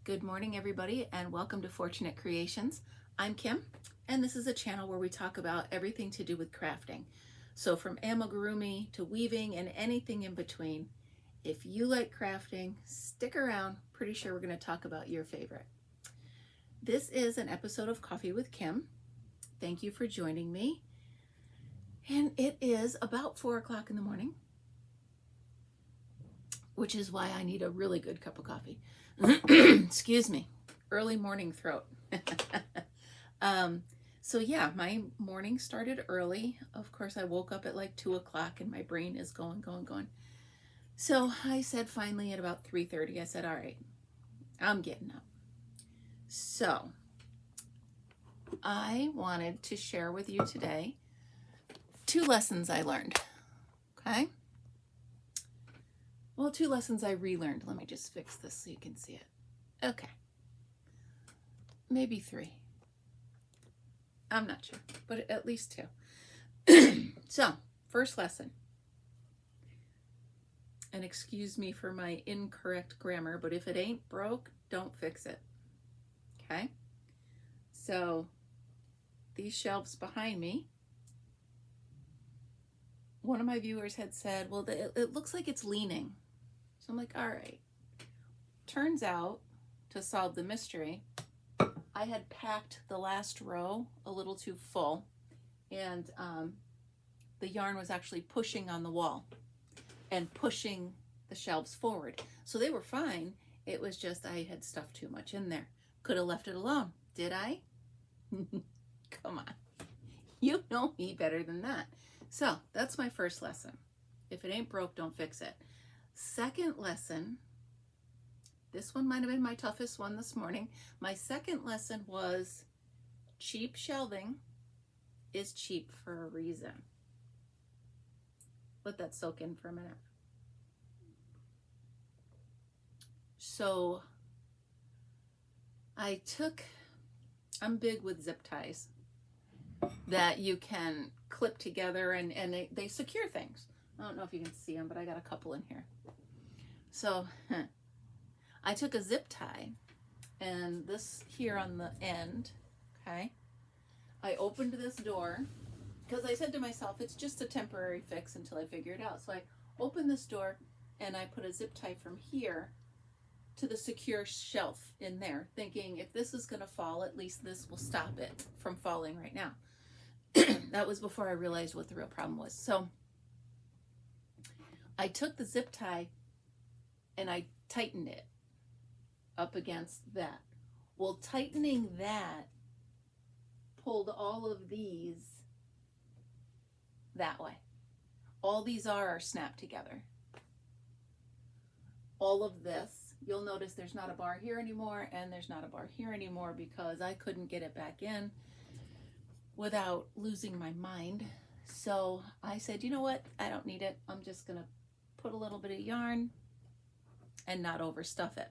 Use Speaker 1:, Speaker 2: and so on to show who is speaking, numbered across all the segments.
Speaker 1: Good morning, everybody, and welcome to Fortunate Creations. I'm Kim, and this is a channel where we talk about everything to do with crafting. So from amigurumi to weaving and anything in between. If you like crafting, stick around. Pretty sure we're going to talk about your favorite. This is an episode of Coffee with Kim. Thank you for joining me. And it is about 4 o'clock in the morning, which is why I need a really good cup of coffee. Excuse me, early morning throat. So yeah, my morning started early. Of course, I woke up at like 2 o'clock and my brain is going. So I said finally at about 3:30, I said, all right, I'm getting up. So I wanted to share with you today 2 lessons I learned, okay? Well, 2 lessons I relearned. Let me just fix this so you can see it. Okay. Maybe 3. I'm not sure, but at least 2. So, first lesson. And excuse me for my incorrect grammar, but if it ain't broke, don't fix it. Okay? So, these shelves behind me, one of my viewers had said, well, it looks like it's leaning. So I'm like, all right. Turns out, to solve the mystery, I had packed the last row a little too full, and the yarn was actually pushing on the wall and pushing the shelves forward. So they were fine. It was just I had stuffed too much in there. Could have left it alone. Did I? Come on. You know me better than that. So that's my first lesson. If it ain't broke, don't fix it. Second lesson, this one might have been my toughest one this morning. My second lesson was cheap shelving is cheap for a reason. Let that soak in for a minute. So I'm big with zip ties that you can clip together and they secure things. I don't know if you can see them, but I got a couple in here. So I took a zip tie and this here on the end, okay, I opened this door because I said to myself, it's just a temporary fix until I figure it out. So I opened this door and I put a zip tie from here to the secure shelf in there, thinking if this is going to fall, at least this will stop it from falling right now. That was before I realized what the real problem was. So I took the zip tie and I tightened it up against that. Well, tightening that pulled all of these that way. All these are snapped together. All of this, you'll notice there's not a bar here anymore and there's not a bar here anymore because I couldn't get it back in without losing my mind. So I said, you know what? I don't need it. I'm just going to put a little bit of yarn and not overstuff it.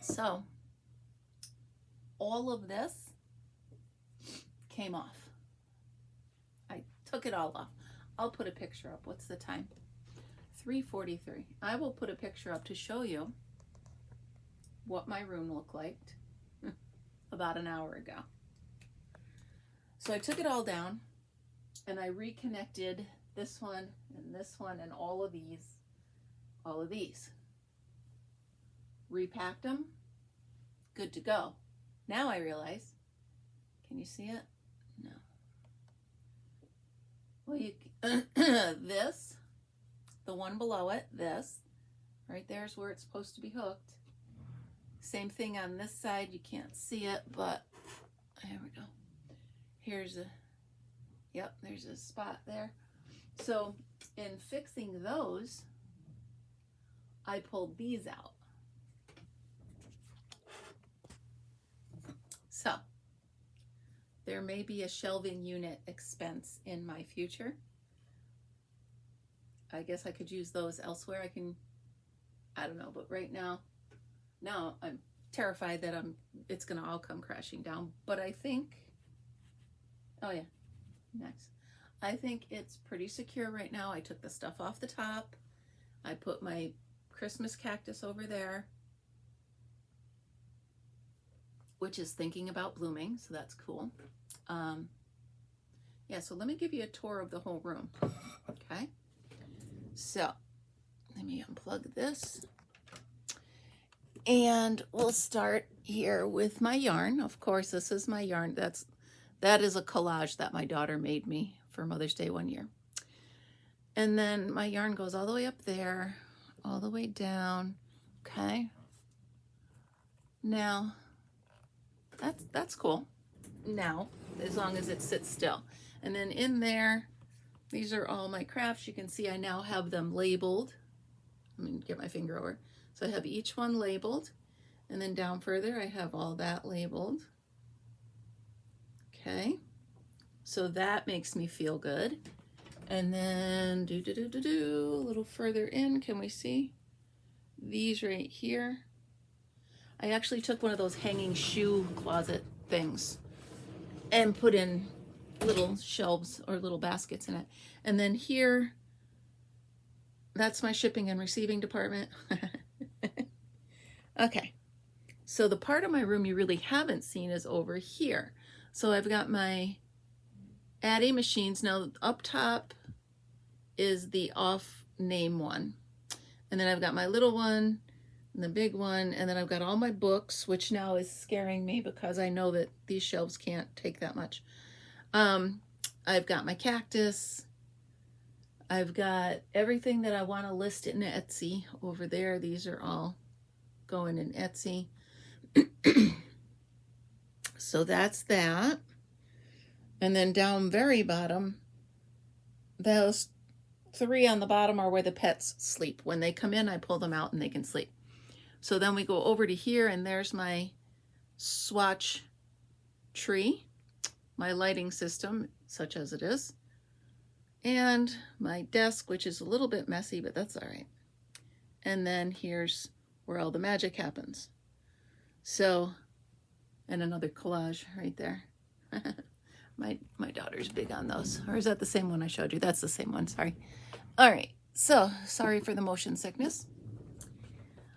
Speaker 1: So all of this came off. I took it all off. I'll put a picture up. What's the time? 3:43. I will put a picture up to show you what my room looked like about an hour ago. So I took it all down and I reconnected this one and all of these. Repacked them. Good to go. Now I realize, can you see it? No. Well, this, the one below it, this, right there's where it's supposed to be hooked. Same thing on this side. You can't see it, but there we go. Here's there's a spot there. So in fixing those, I pulled these out. So there may be a shelving unit expense in my future. I guess I could use those elsewhere. I don't know, but right now I'm terrified that it's gonna all come crashing down. But I think, oh yeah, next. I think it's pretty secure right now. I took the stuff off the top. I put my Christmas cactus over there, which is thinking about blooming, so that's cool. Yeah, so let me give you a tour of the whole room, okay? So let me unplug this. And we'll start here with my yarn. Of course, this is my yarn. That is a collage that my daughter made me for Mother's Day one year. And then my yarn goes all the way up there, all the way down, okay? Now, that's cool. Now, as long as it sits still. And then in there, these are all my crafts. You can see I now have them labeled. Let me get my finger over. So I have each one labeled. And then down further, I have all that labeled. Okay. So that makes me feel good. And then a little further in, can we see? These right here. I actually took one of those hanging shoe closet things and put in little shelves or little baskets in it. And then here, that's my shipping and receiving department. Okay, so the part of my room you really haven't seen is over here. So I've got my Addy machines. Now up top is the off name one. And then I've got my little one and the big one. And then I've got all my books, which now is scaring me because I know that these shelves can't take that much. I've got my cactus. I've got everything that I want to list in Etsy over there. These are all going in Etsy. So that's that. And then down very bottom, those 3 on the bottom are where the pets sleep. When they come in, I pull them out and they can sleep. So then we go over to here and there's my swatch tree, my lighting system, such as it is, and my desk, which is a little bit messy, but that's all right. And then here's where all the magic happens. So, and another collage right there. My daughter's big on those. Or is that the same one I showed you? That's the same one, sorry. All right, so sorry for the motion sickness.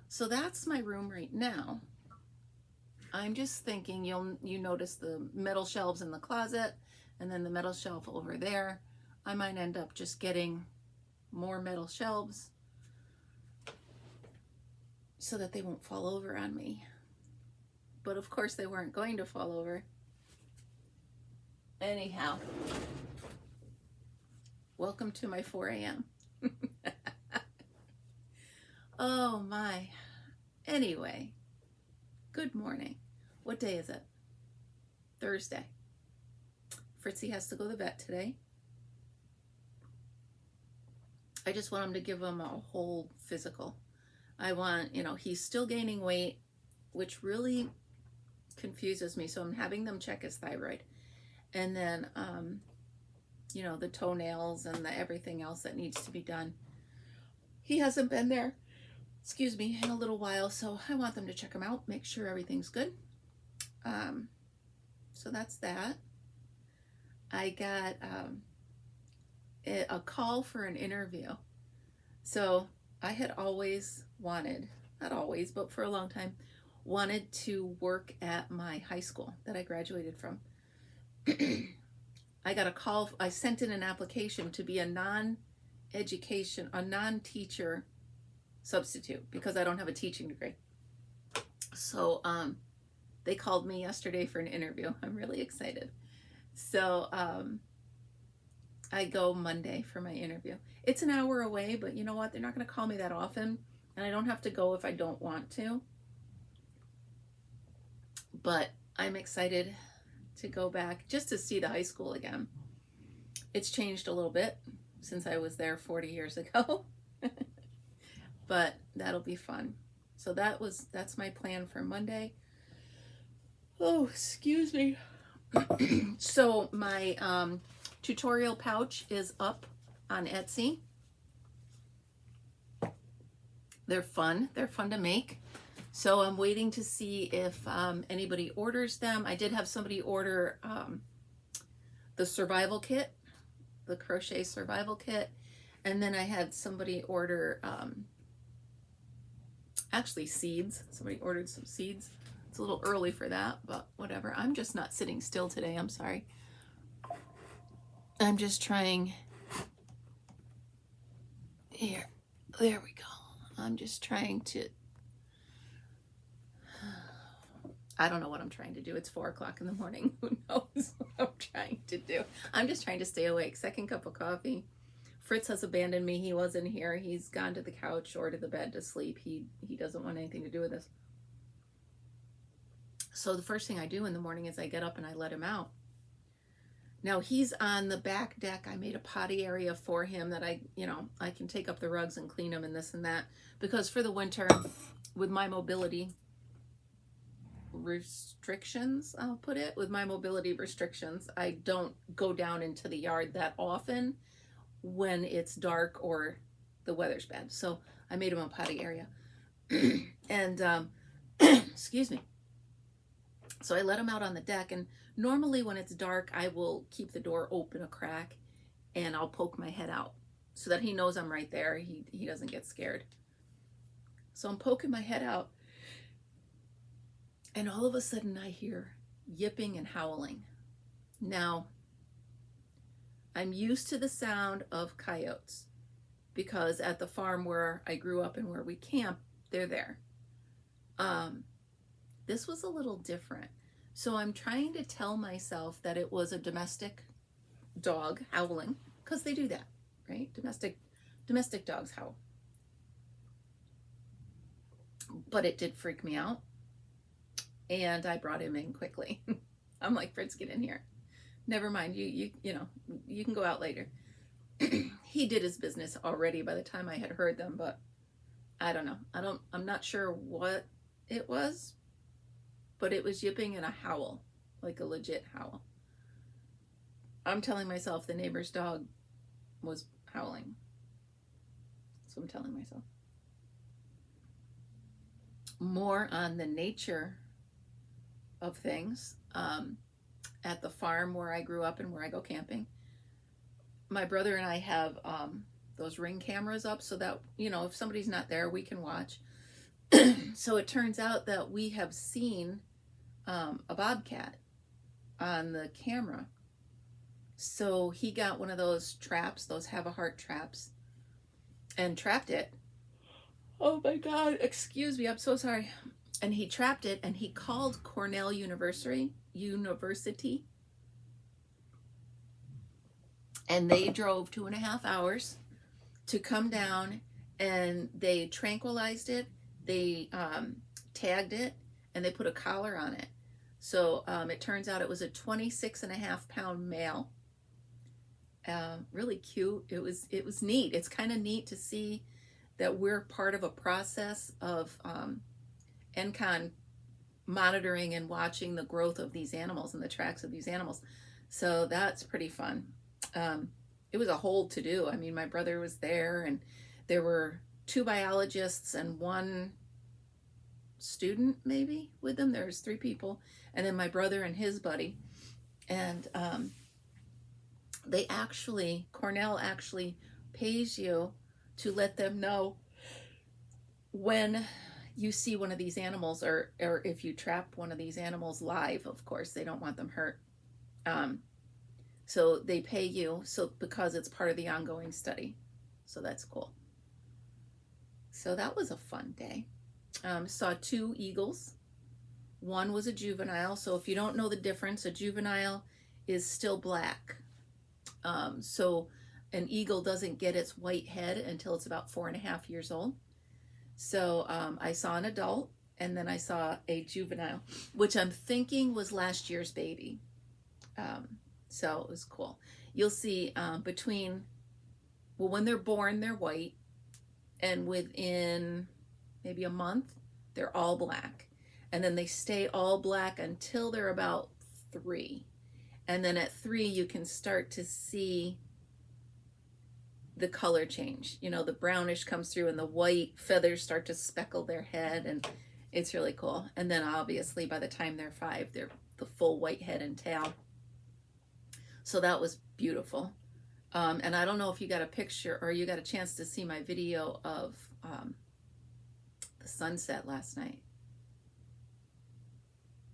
Speaker 1: So that's my room right now. I'm just thinking you notice the metal shelves in the closet and then the metal shelf over there. I might end up just getting more metal shelves so that they won't fall over on me. But of course they weren't going to fall over. Anyhow, welcome to my 4 a.m. Oh my. Anyway, good morning. What day is it? Thursday. Fritzy has to go to the vet today. I just want him to give him a whole physical. I want, he's still gaining weight, which really confuses me. So I'm having them check his thyroid. And then, the toenails and the everything else that needs to be done. He hasn't been there, in a little while. So I want them to check him out, make sure everything's good. So that's that. I got a call for an interview. So I had always wanted, not always, but for a long time, wanted to work at my high school that I graduated from. I got a call, I sent in an application to be a non-teacher substitute because I don't have a teaching degree. So they called me yesterday for an interview. I'm really excited. So I go Monday for my interview. It's an hour away, but you know what? They're not going to call me that often, and I don't have to go if I don't want to. But I'm excited to go back just to see the high school again. It's changed a little bit since I was there 40 years ago, but that'll be fun. So that's my plan for Monday. Oh, excuse me. So my tutorial pouch is up on Etsy. They're fun to make. So I'm waiting to see if anybody orders them. I did have somebody order the survival kit, the crochet survival kit. And then I had somebody order actually seeds. Somebody ordered some seeds. It's a little early for that, but whatever. I'm just not sitting still today. I'm sorry. I'm just trying. Here. There we go. I'm just trying to. I don't know what I'm trying to do. It's 4 o'clock in the morning. Who knows what I'm trying to do? I'm just trying to stay awake. Second cup of coffee. Fritz has abandoned me. He wasn't here. He's gone to the couch or to the bed to sleep. He doesn't want anything to do with this. So the first thing I do in the morning is I get up and I let him out. Now he's on the back deck. I made a potty area for him that I can take up the rugs and clean them and this and that. Because for the winter, with my mobility restrictions, I'll put it, with my mobility restrictions, I don't go down into the yard that often when it's dark or the weather's bad. So I made him a potty area. And excuse me. So I let him out on the deck, and normally when it's dark, I will keep the door open a crack and I'll poke my head out so that he knows I'm right there. He doesn't get scared. So I'm poking my head out, and all of a sudden I hear yipping and howling. Now, I'm used to the sound of coyotes because at the farm where I grew up and where we camp, they're there. This was a little different. So I'm trying to tell myself that it was a domestic dog howling, because they do that, right? Domestic dogs howl. But it did freak me out. And I brought him in quickly. I'm like, Fritz, get in here. Never mind, you can go out later. He did his business already by the time I had heard them, but I don't know. I'm not sure what it was, but it was yipping and a howl, like a legit howl. I'm telling myself the neighbor's dog was howling. That's what I'm telling myself. More on the nature of things. At the farm where I grew up and where I go camping, my brother and I have those Ring cameras up so that, if somebody's not there, we can watch. So it turns out that we have seen a bobcat on the camera. So he got one of those traps, those have a heart traps, and trapped it. Oh my God, excuse me, I'm so sorry. And he trapped it, and he called Cornell University, and they drove 2.5 hours to come down, and they tranquilized it, they tagged it, and they put a collar on it. So it turns out it was a 26.5-pound male. Really cute. It was neat. It's kind of neat to see that we're part of a process of NCON monitoring and watching the growth of these animals and the tracks of these animals. So that's pretty fun. It was a whole to-do. I mean, my brother was there, and there were 2 biologists and 1 student maybe with them. There's 3 people, and then my brother and his buddy. And Cornell actually pays you to let them know when you see one of these animals, or if you trap one of these animals live. Of course, they don't want them hurt. So they pay you because it's part of the ongoing study. So that's cool. So that was a fun day. Saw 2 eagles. One was a juvenile. So if you don't know the difference, a juvenile is still black. So an eagle doesn't get its white head until it's about 4.5 years old. So I saw an adult, and then I saw a juvenile, which I'm thinking was last year's baby. So it was cool. You'll see when they're born, they're white, and within maybe a month, they're all black. And then they stay all black until they're about 3. And then at 3, you can start to see the color change. The brownish comes through and the white feathers start to speckle their head, and it's really cool. And then obviously by the time they're 5, they're the full white head and tail. So that was beautiful. And I don't know if you got a picture or you got a chance to see my video of the sunset last night.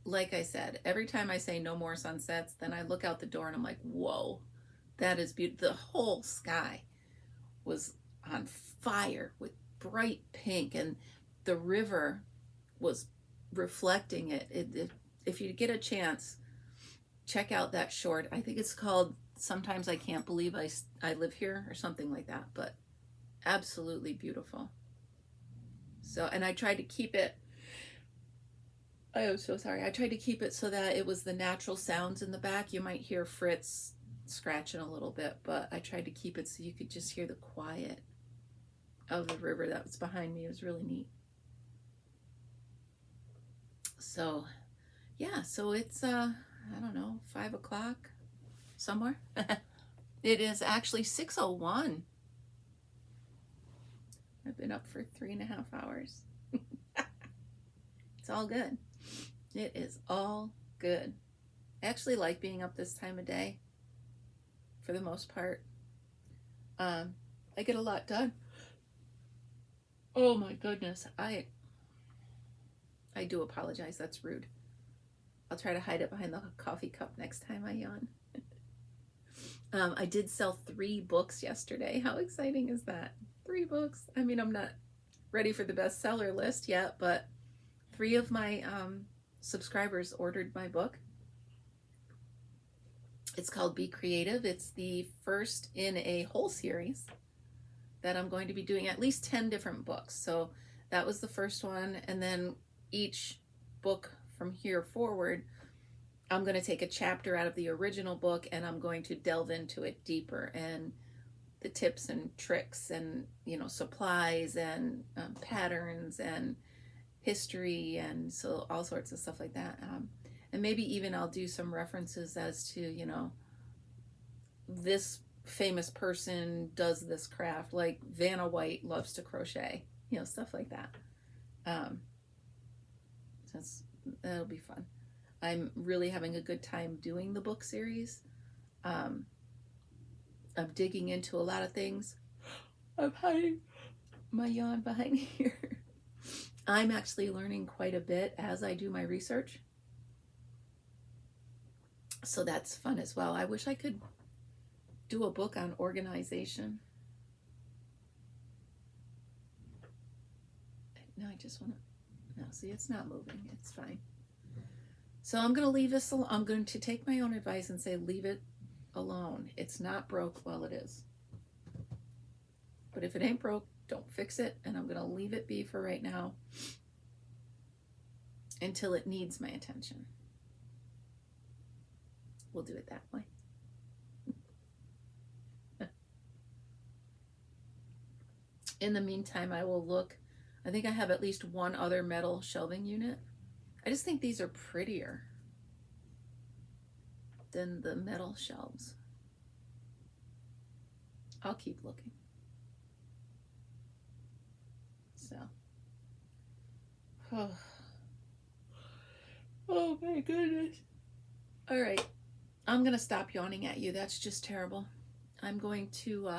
Speaker 1: Like I said, every time I say no more sunsets, then I look out the door and I'm like, whoa, that is beautiful. The whole sky was on fire with bright pink, and the river was reflecting it. If you get a chance, check out that short. I think it's called Sometimes I Can't Believe I Live Here, or something like that, but absolutely beautiful. So, and I tried to keep it, I am so sorry. I tried to keep it so that it was the natural sounds in the back. You might hear Fritz scratching a little bit, but I tried to keep it so you could just hear the quiet of the river that was behind me. It was really neat. So, yeah, so it's, I don't know, 5 o'clock somewhere. It is actually 6:01. I've been up for 3.5 hours. It's all good. It is all good. I actually like being up this time of day for the most part. I get a lot done. Oh my goodness. I do apologize. That's rude. I'll try to hide it behind the coffee cup next time I yawn. I did sell 3 books yesterday. How exciting is that? 3 books. I mean, I'm not ready for the bestseller list yet, but 3 of my subscribers ordered my book. It's called Be Creative. It's the first in a whole series that I'm going to be doing, at least 10 different books. So that was the first one, and then each book from here forward, I'm going to take a chapter out of the original book and I'm going to delve into it deeper, and the tips and tricks and, you know, supplies and patterns and history, and so all sorts of stuff like that. And maybe even I'll do some references as to, you know, this famous person does this craft, like Vanna White loves to crochet, you know, stuff like that. That'll be fun. I'm really having a good time doing the book series. I'm digging into a lot of things. I'm hiding my yawn behind here. I'm actually learning quite a bit as I do my research. So that's fun as well. I wish I could do a book on organization. No, I just want to, no, see, it's not moving. It's fine. So I'm going to leave this alone. I'm going to take my own advice and say, leave it alone. It's not broke while it is. But if it ain't broke, don't fix it. And I'm going to leave it be for right now until it needs my attention. We'll do it that way. In the meantime, I will look. I think I have at least one other metal shelving unit. I just think these are prettier than the metal shelves. I'll keep looking. So. Oh my goodness. All right. I'm going to stop yawning at you. That's just terrible. I'm going to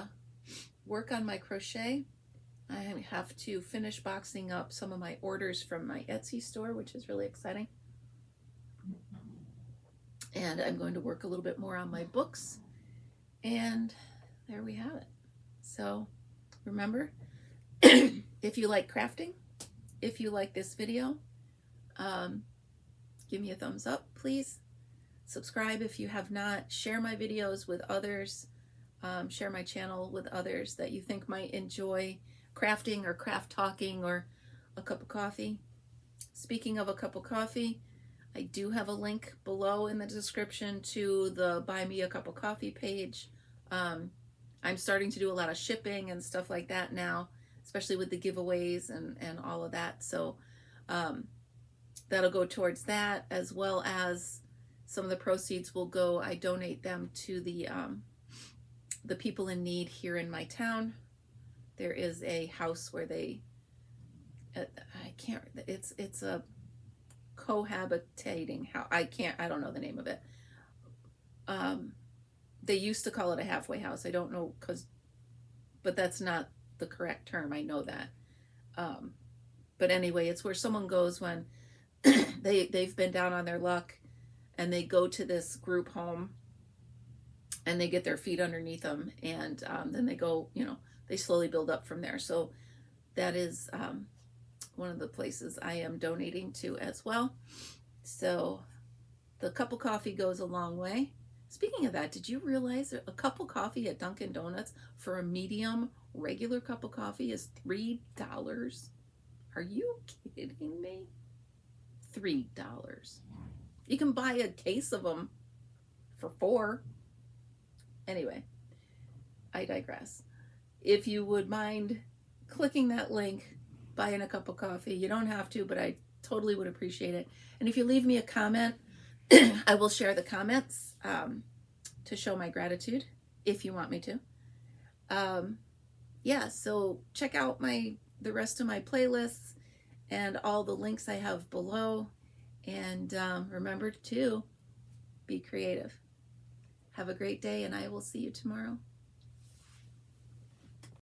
Speaker 1: work on my crochet. I have to finish boxing up some of my orders from my Etsy store, which is really exciting. And I'm going to work a little bit more on my books. And there we have it. So remember, if you like crafting, if you like this video, give me a thumbs up, please. Subscribe if you have not. Share my videos with others. Share my channel with others that you think might enjoy crafting or craft talking or a cup of coffee. Speaking of a cup of coffee, I do have a link below in the description to the Buy Me a Cup of Coffee page. I'm starting to do a lot of shipping and stuff like that now, especially with the giveaways and all of that. So that'll go towards that, as well as some of the proceeds will go, I donate them to the people in need here in my town. There is a house where they, it's a cohabitating house. I don't know the name of it. They used to call it a halfway house. I don't know, but that's not the correct term. I know that. But anyway, it's where someone goes when they've been down on their luck, and they go to this group home and they get their feet underneath them, and then they go, they slowly build up from there. So that is one of the places I am donating to as well. So the cup of coffee goes a long way. Speaking of that, did you realize a cup of coffee at Dunkin' Donuts for a medium regular cup of coffee is $3? Are you kidding me? $3. You can buy a case of them for $4. Anyway, I digress. If you would mind clicking that link, buying a cup of coffee, you don't have to, but I totally would appreciate it. And if you leave me a comment, I will share the comments to show my gratitude if you want me to. Yeah, so check out the rest of my playlists and all the links I have below. And remember to be creative. Have a great day, and I will see you tomorrow.